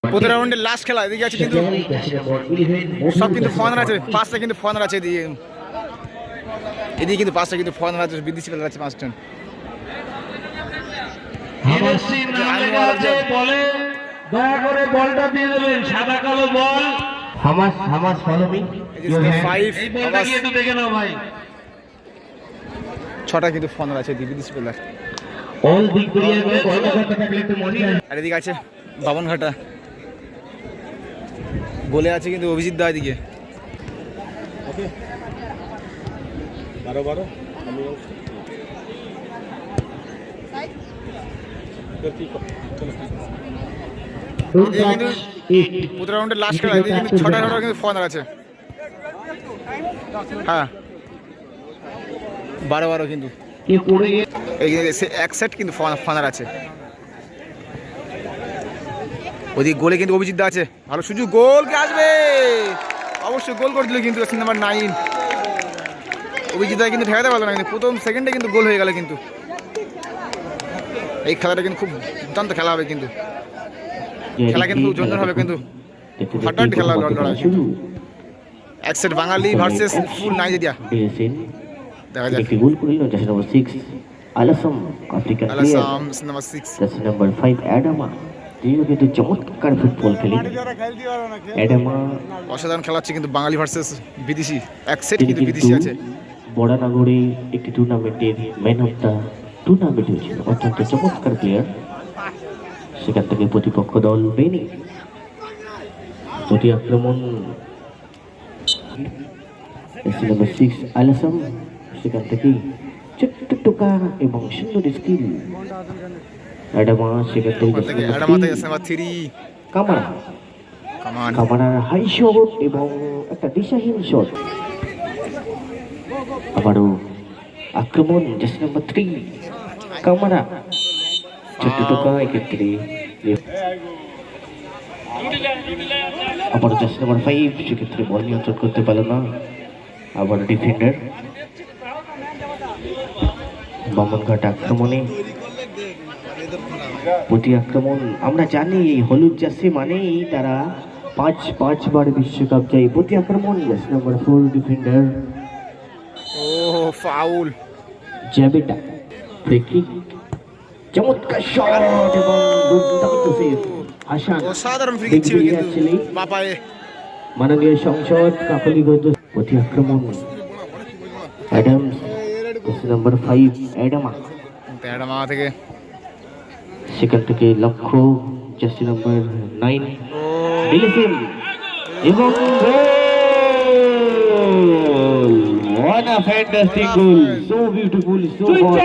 প্রতি রাউন্ডের লাস্ট খেলা এদিকে আছে কিন্তু সব কিন্তু ফরেনার আছে, পাঁচটা কিন্তু ফরেনার আছে এদিকে। এদিকে কিন্তু পাঁচটা কিন্তু ফরেনার আছে, বিদেশি প্লেয়ার আছে পাঁচজন। দয়া করে বলটা দিয়ে দেবেন, সাদা কালো বল। হামাস হামাস ফলো মি। এই বলটা কি একটু দেখে নাও ভাই। ছটা কিন্তু ফরেনার আছে এদিকে, বিদেশি প্লেয়ার। অল ভিক্টোরিয়া করে বলটা করতে থাকলে একটু মজা আসবে। আর এদিকে আছে বামনঘাটা, গোলে আছে কিন্তু অভিজিৎ দা এদিকে। ওকে 12-12 প্রতি রাউন্ডের লাস্ট খেলা এদিকে কিন্তু ছটা কিন্তু ফরেনার আছে। হ্যাঁ 12-12 কিন্তু এক সেট কিন্তু ফরেনার আছে। ওদিকে গোলে কিন্তু অভিজিৎ দা আছে, ভালো সুযোগ, গোল কে আসবে, অবশ্যই গোল করে দিল কিন্তু নাম্বার 9 অভিজিৎ দা কিন্তু ঠেকাতে পারলো না, কিন্তু প্রথম সেকেন্ডে কিন্তু গোল হয়ে গেল। কিন্তু এই খেলাটা কিন্তু খুব দুর্দান্ত খেলা হবে, কিন্তু খেলা কিন্তু খুব জোরদার হবে, কিন্তু হাড্ডাহাড্ডি খেলা লড়াই। এক সেট বাঙালি ভার্সেস ফুল নাইজেরিয়া, দেখা যাক। গোল করিল jersey number 6 Alassane African player, number 6 jersey number 5 Adama. দুইও কিন্তু চমৎকার ফুটবল খেলে। অ্যাডামা অসাধারণ খেলা হচ্ছে কিন্তু বাঙালি ভার্সেস বিদেশি, এক সেট কিন্তু বিদেশি আছে। বড়ানগরে একটি টুর্নামেন্টের ম্যান অফ দ্য টুর্নামেন্ট হয়েছিল, অত্যন্ত চমৎকার প্লেয়ার। সেখান থেকে প্রতিপক্ষ দল বেনি প্রতি আক্রমণ নাম্বার 6 আলাসাম, সেখান থেকেই ছোট্ট টোকা এবং সুন্দর স্কিল। অ্যাডামা সেখান থেকে নাম্বার 3 কামারা, কামারার হাই শট এবং একটা দিশাহীন শট। আবারও আক্রমণ জার্সি নাম্বার 3 কামারা, ছোট্ট টোকা এক্ষেত্রে। আবার জার্সি নাম্বার 5 সেক্ষেত্রে বল নিয়ন্ত্রণ করতে পারল না। আবার ডিফেন্ডার বামনঘাট আক্রমণে প্রতি আক্রমণ। আমরা জানি এই হলুদ জার্সি মানেই তারা 5বার বিশ্বকাপ জয়ী। প্রতি আক্রমণ জার্সি নাম্বার 4 ডিফেন্ডার ও ফাউল, জ্যাবেটা ফ্রি কিক, চমৎকার শট এবং দুর্দান্ত সেভ। হাসান অসাধারণ ফ্রি কিক ছিল কিন্তু বাপায়ে। মাননীয় সংসদ কাকলিগঞ্জ প্রতি আক্রমণ অ্যাডামস, জার্সি নাম্বার 5 অ্যাডামা থেকে, সেখান থেকে লক্ষ্য জার্সি নাম্বার 9 ডিলিসিম এবং গোল। What a fantastic goal, so beautiful, so hot.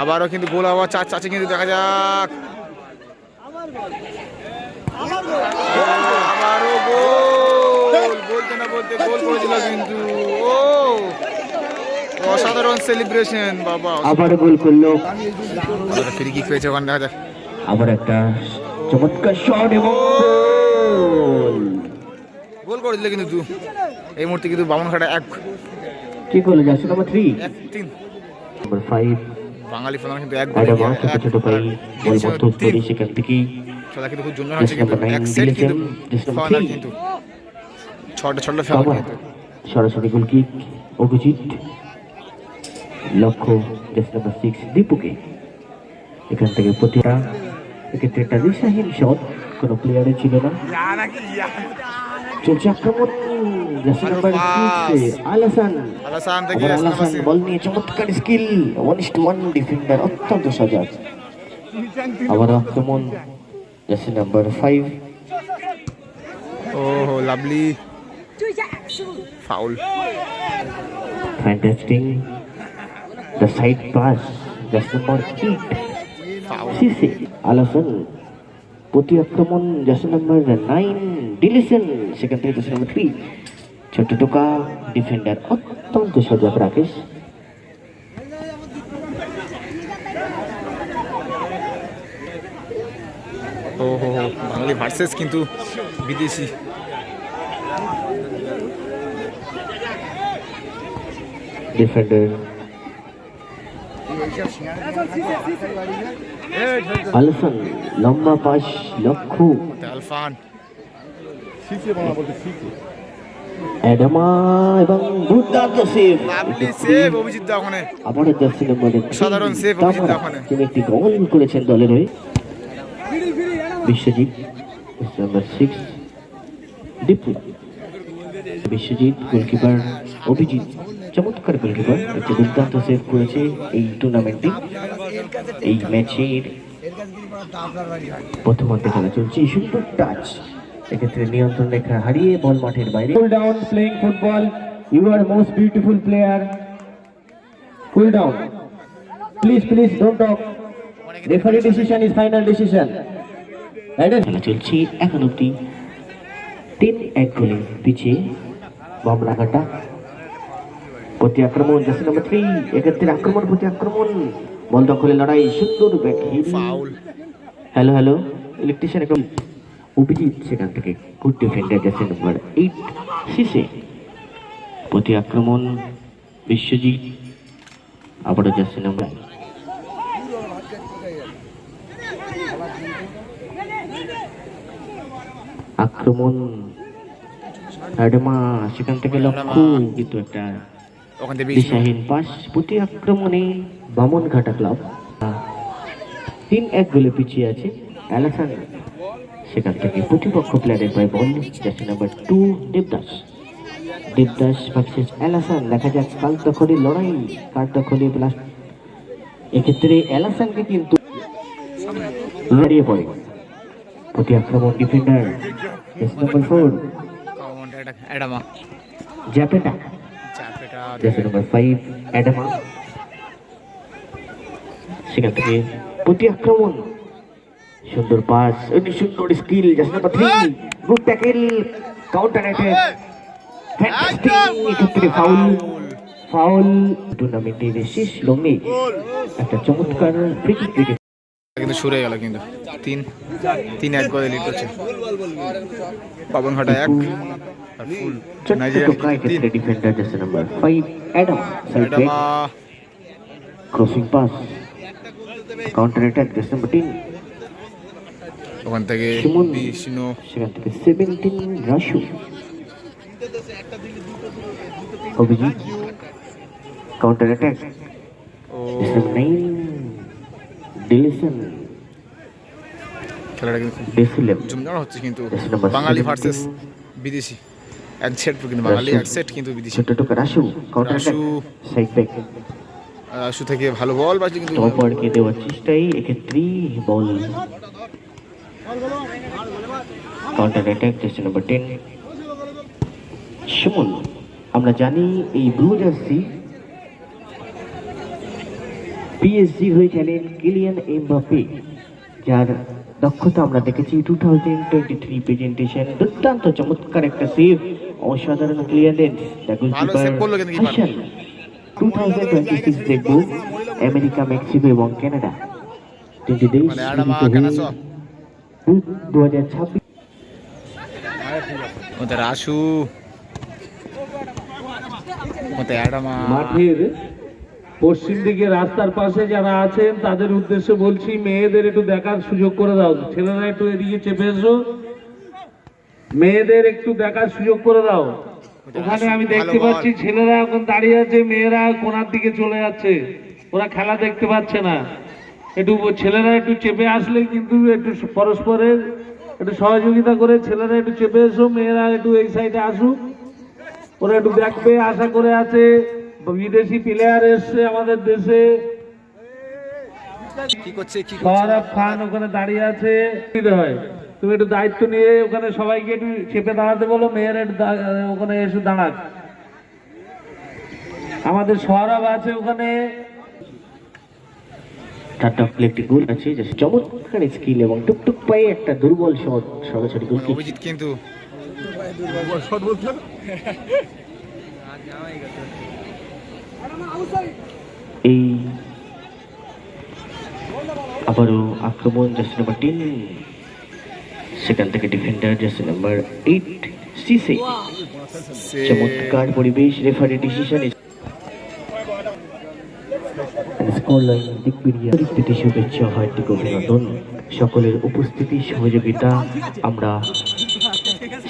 আবারও কিন্তু গোল হওয়া চাচ্ছে কিন্তু, দেখা যাক। আবারও গোল, বলতে না বলতে গোল করে দিল কিন্তু। ও অসাধারণ সেলিব্রেশন বাবা, আবার গোল করলো। ফ্রি কিক পেয়েছে ওখানে, দেখা যাক। আবার একটা চমৎকার শট এবং গোল করে দিল কিন্তু এই মুহূর্তে কিন্তু বামনঘাটা কি করলো জার্সি নাম্বার 3 1-3 নাম্বার 5 বাঙালি ফোন কিন্তু এক অ্যাডামা ছোট পাই বল প্রস্তুত করে সেখান থেকে খেলা কিন্তু খুব জোরদার হচ্ছে, কিন্তু এক সেট কিন্তু ফাইনাল কিন্তু ছটা ফেলা কিন্তু সরাসরি গোল কিক অভিজিৎ, লক্ষ্য জার্সি নাম্বার 6 দীপুকে। এখান থেকে প্রতিটা এক্ষেত্রে একটা দিশাহীন শট, কোনো প্লেয়ারে ছিল না। চলছে আক্রমণ জার্সি নাম্বার 6 আলাসান থেকে, আলাসান বল নিয়ে চমৎকার স্কিল, 1-1 ডিফেন্ডার, অত্যন্ত সজাগ। আবার আক্রমণ জার্সি নাম্বার 5 ও lovely foul. Fantastic the side pass jersey number 8 সিসি আলাসান। প্রতি আক্রমণ জার্সি নাম্বার 9 ডিলিসন, সেখান থেকে জার্সি নাম্বার 3 ছোট্ট টোকা ডিফেন্ডার, অত্যন্ত সজাগ রাকেশ। ও বাঙালি ভার্সেস কিন্তু বিদেশি। ডিফেন্ডার আলসান লম্বা পাস লক্ষ্য আলফান অ্যাডামা এবং দুর্দান্ত সেভ লাভলি সেভ অভিজিৎ দা ওখানে আবারও জার্সি নম্বর সাধারণ সেভ অভিজিৎ দা ওখানে তিনি একটি গোল করেছেন দলের হয়ে বিশ্বজিৎ নাম্বার 6 দীপু বিশ্বজিৎ গোলকিপার অভিজিৎ চমৎকার গোলকিপার একটি দুর্দান্ত সেভ করেছে এই টুর্নামেন্টে এই ম্যাচের প্রথমার্ধে খেলা চলছে সুন্দর টাচ এক্ষেত্রে নিয়ন্ত্রণ রেখা হারিয়ে বল মাঠের বাইরে cool down playing football you are most beautiful player cool down please please don't talk referee decision is final decision খেলা চলছে এখন অব্দি 3-1 গোলে পিছিয়ে বামলাঘাটা প্রতি আক্রমণ জার্সি নাম্বার 3 এক্ষেত্রে আক্রমণ প্রতি আক্রমণ বল দখলে লড়াই সুন্দর backheel foul hello hello electrician একদম অভিজিৎ সেখান থেকে গুড ডিফেন্ডার জার্সি নাম্বার 8 সিসে প্রতি আক্রমণ বিশ্বজিৎ আবারও জার্সি নাম্বার আক্রমণ অ্যাডামা সেখান থেকে লক্ষ্য কিন্তু একটা ওখান থেকে দিশাহীন পাস প্রতি আক্রমণে বামনঘাটা ক্লাব 3-1 গোলে পিছিয়ে আছে অ্যালাসান সেখান থেকে প্রতিপক্ষ প্লেয়ারের পায়ে বল জার্সি নাম্বার 2 দেবদাস ভার্সেস অ্যালাসান দেখা যাক কাল দখলের লড়াই কার দখলে প্লাস এক্ষেত্রে অ্যালাসানকে কিন্তু লড়িয়ে পড়ে প্রতি আক্রমণ ডিফেন্ডার জার্সি নাম্বার 4 অ্যাডামা জ্যাপেটা চাপেটা জার্সি নাম্বার 5 অ্যাডামা সেখান থেকে প্রতি আক্রমণ সুন্দর পাস অতি সুন্দর skill jersey number 3 good tackle counter attack fantastic এক্ষেত্রে ফাউল টুর্নামেন্টের শেষ লগ্নে একটা চমৎকার ফ্রি কিক কিন্তু সরে গেল কিন্তু 3-1 গোলে লিড হচ্ছে বাবনঘাটা 1 আর ফুল Nigerian defender jersey number 5 Adama Adama crossing pass counter attack jersey number 10 ওখান থেকে সুমন বিষ্ণু সেখান থেকে 17 রাশু অভিজিৎ কাউন্টার অ্যাটাক ও 9 ডিলিশন খেলাটা কিন্তু ডিসিলেম জমজমাট হচ্ছে কিন্তু Yes, number বাঙালি 17 ভার্সেস বিদেশি এক সেট কিন্তু বাঙালি এক সেট কিন্তু বিদেশি ছোট টোকা রাশু কাউন্টার অ্যাটাক রাশু। সাইড ব্যাক শু থেকে ভালো বল বাজছে কিন্তু টপারকে দেওয়ার চেষ্টাই এক্ষেত্রে বল counter attack jersey number 10 Suman আমরা জানি এই ব্লু জার্সি পিএসজি হয়ে খেলেন কিলিয়ান এমবাপ্পে যার দক্ষতা আমরা দেখেছি 2023 প্রেজেন্টেশন দুর্দান্ত চমৎকার একটা সেভ অসাধারণ ক্লিয়ারেন্স ভালো সেভ করলো কিন্তু কিপার 2026 দেখব আমেরিকা মেক্সিকো এবং কানাডা তিনটি দেশ মানে অ্যাডামা কানাসো 2026 ওদের রাশু ওদের অ্যাডামা মাঠের পশ্চিম দিকে রাস্তার পাশে যারা আছেন তাদের উদ্দেশ্যে বলছি মেয়েদের একটু দেখার সুযোগ করে দাও ছেলেরা একটু এদিকে চেপে এসো মেয়েদের একটু দেখার সুযোগ করে দাও ওখানে আমি দেখতে পাচ্ছি ছেলেরা এখন দাঁড়িয়ে আছে মেয়েরা কোনার দিকে চলে যাচ্ছে ওরা খেলা দেখতে পাচ্ছে না একটু ছেলেরা একটু চেপে আসলে কিন্তু একটু পরস্পরের একটু সহযোগিতা করে ছেলেরা একটু চেপে এসো মেয়েরা একটু এই সাইডে আসুক ওরা একটু দেখবে আশা করে আছে বিদেশি প্লেয়ার এসছে আমাদের দেশে কি করছে সৌরভ খান ওখানে দাঁড়িয়ে আছে হয় তুমি একটু দায়িত্ব নিয়ে ওখানে সবাইকে একটু চেপে দাঁড়াতে বলো মেয়েরা একটু ওখানে এসে দাঁড়াক আমাদের সৌরভ আছে ওখানে টাটা একটি গোল আছে যে চমৎকার স্কিল এবং টুকটুক পায়ে একটা দুর্বল শট সরাসরি গোল কিক অভিজিৎ কিন্তু এই আবারও আক্রমণ জার্সি নাম্বার 10 সেখান থেকে ডিফেন্ডার জার্সি নাম্বার 8 সিসে চমৎকার পরিবেশ রেফারি ডিসিশন স্কোর লাইন দিক পেরিয়ে প্রীতি শুভেচ্ছা হার্দিক অভিনন্দন। সকলের উপস্থিতি সহযোগিতা আমরা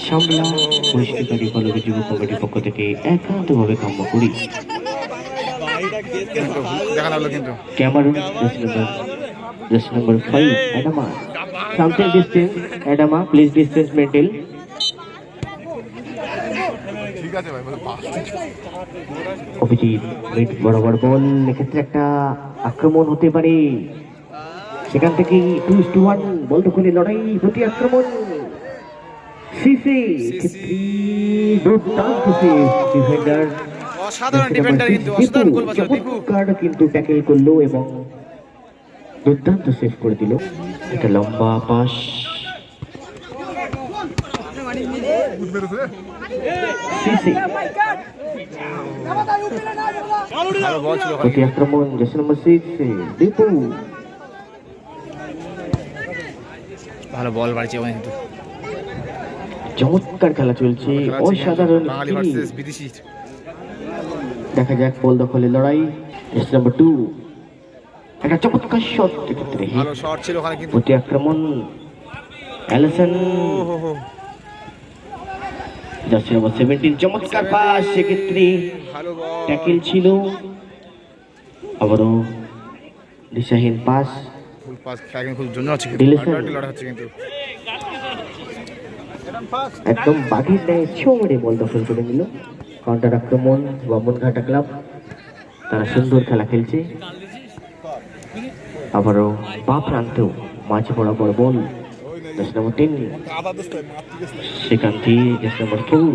সামলা পরিষ্কারী কলেজ যুব কমিটির পক্ষ থেকে একান্তভাবে কাম্য করি। দেখানো হলো কিন্তু Cameroon jersey number 5 Adama, something distance Adama, please distance maintain. Abhijit mid বরাবর বল, এক্ষেত্রে একটা আক্রমণ হতে পারে, সেখান থেকে 2-1 বল দখলে লড়াই, প্রতি আক্রমণ সিসি দুর্দান্ত সেভ ডিফেন্ডার, অসাধারণ ডিফেন্ডার কিন্তু অসাধারণ গোল বাঁচালো দীপু। কিন্তু ট্যাকেল করলো এবং দুর্দান্ত সেভ করে দিল। এটা লম্বা পাস, সিসি ভালো বল ছিল ওখানে। প্রতি আক্রমণ জার্সি নাম্বার 6 দীপু, ভালো বল বাড়ছে ওখানে কিন্তু। চমৎকার খেলা চলছে, অসাধারণ বাঙালি skill। ভার্সেস বিদেশি। দেখা যাক বল দখলে লড়াই, জার্সি নাম্বার 2 একটা চমৎকার শট, এক্ষেত্রে hit। ভালো শট ছিল ওখানে কিন্তু। প্রতি আক্রমণ অ্যালিসন, ওহো, জার্সি নাম্বার 17 চমৎকার পাস, সেক্ষেত্রে ভালো বল। ট্যাকেল ছিল, আবারও দিশাহীন পাস, ফুল পাস খেলা কিন্তু খুব জন্য হচ্ছে কিন্তু। Dillison। হাড্ডাহাড্ডি লড়াই হচ্ছে কিন্তু। একদম বাঘের ন্যায় ছো মেরে বল দখল করে নিল। কাউন্টার আক্রমণ বামনঘাটা ক্লাব, তারা সুন্দর খেলা খেলছে। আবারও বা প্রান্তেও মাঝ বরাবর বল, জার্সি নাম্বার 10 সেখান থেকে জার্সি নাম্বার 4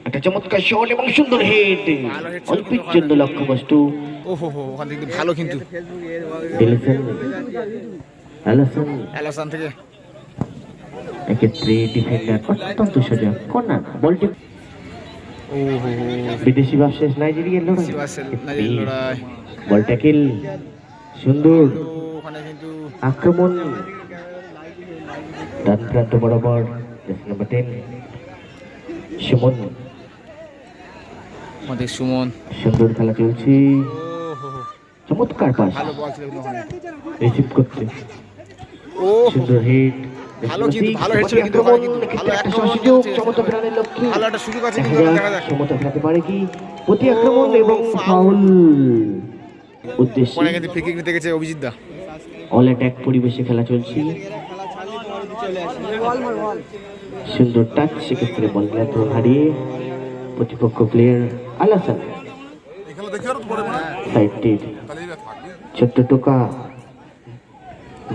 একটা চমৎকার শট এবং সুন্দর হেড, অল্পের জন্য লক্ষ্যবস্তু। ওহো হো, ওখান থেকে কিন্তু ভালো কিন্তু। ডিলিসন, অ্যালিসন, অ্যালাসান থেকে এক্ষেত্রে ডিফেন্ডার অত্যন্ত সোজা কর্নার, বলটি ওহো বিদেশি ভার্সেস নাইজেরিয়ার লড়াই, সিবাসেল নাইজেরিয়ার লড়াই। বল ট্যাকেল সুন্দর, তো ওখানে কিন্তু আক্রমণ ডান প্রান্ত বরাবর, জার্সি নাম্বার 10 সুমন, আমাদের সুমন। সুন্দর খেলা চলছে, ওহো হো, চমৎকার পাস, ভালো বল ছিল কিন্তু ওখানে। রিসিভ করতে ওহো সুন্দর হিট, ভালো কিন্তু, ভালো হেড ছিল কিন্তু ওখানে কিন্তু। ভালো একটা সুযোগ সমতা ফেরানোর লক্ষ্যে, ভালো একটা সুযোগ আছে দেখা কিন্তু। যাক দেখা যাক সমতা ফেরাতে পারে কি, প্রতি আক্রমণ এবং ফাউল উদ্দেশ্যে ওখানে কিন্তু ফ্রি কিক নিতে গেছে অভিজিৎ দা। অল অ্যাটাক পরিবেশে খেলা চলছে, সুন্দর টাচ, সেক্ষেত্রে বল নিয়ন্ত্রণ হারিয়ে প্রতিপক্ষ প্লেয়ার আলাসান সাইডটির ছোট্ট টোকা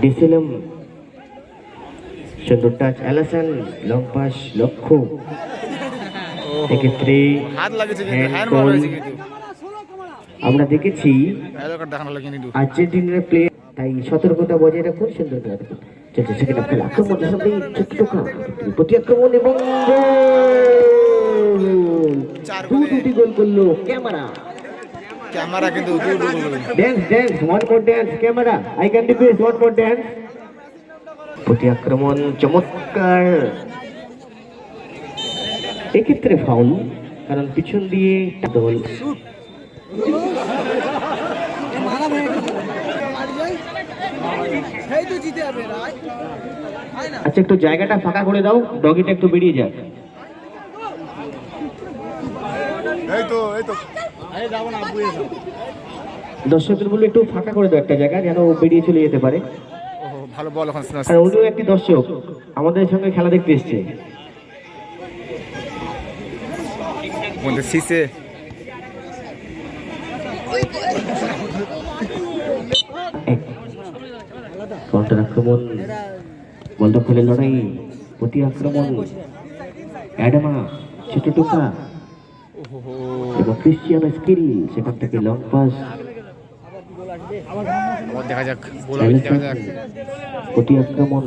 ডিসেলম, সুন্দর টাচ অ্যালাসান, লং পাস লক্ষ্য, এক্ষেত্রে হাত লাগেছে কিন্তু, হ্যান্ড হ্যান্ড বল বল। হয়েছে কিন্তু। আমরা দেখেছি ভালো কার্ড দেখানো হলো কিন্তু। আর্জেন্টিনার প্লেয়ার, তাই সতর্কতা বজায় রাখুন, সুন্দর খেলা দেখুন চলছে। সেকেন্ড হাফ খেলা, আক্রমণ সামনে ছোট্ট টোকা, প্রতি আক্রমণ এবং চার দুটি গোল করলো ক্যামেরা। ক্যামেরা কিন্তু দূর দূর দূর। Dance one more dance camera, I can do this, one more dance. প্রতি আক্রমণ চমৎকার, এক্ষেত্রে ফাউল, কারণ পিছন দিয়ে দল আচ্ছা একটু জায়গাটা ফাঁকা করে দাও, ডগিটা একটু বেরিয়ে যাক। দর্শকদের বলে একটু ফাঁকা করে দাও একটা জায়গা, যেন ও বেরিয়ে চলে যেতে পারে। ওহো ভালো বল ওখানে। আর উনিও একটি দর্শক আমাদের সঙ্গে খেলা দেখতে এসছে। বলতে সিসে কাউন্টার আক্রমণ, বল দখলের লড়াই, প্রতি আক্রমণ অ্যাডামা, ছোট টোকা এবং ক্রিশ্চিয়ানো স্কিল, সেখান থেকে লং পাস, দেখা যাক, বল দেখা যাক। প্রতি আক্রমণ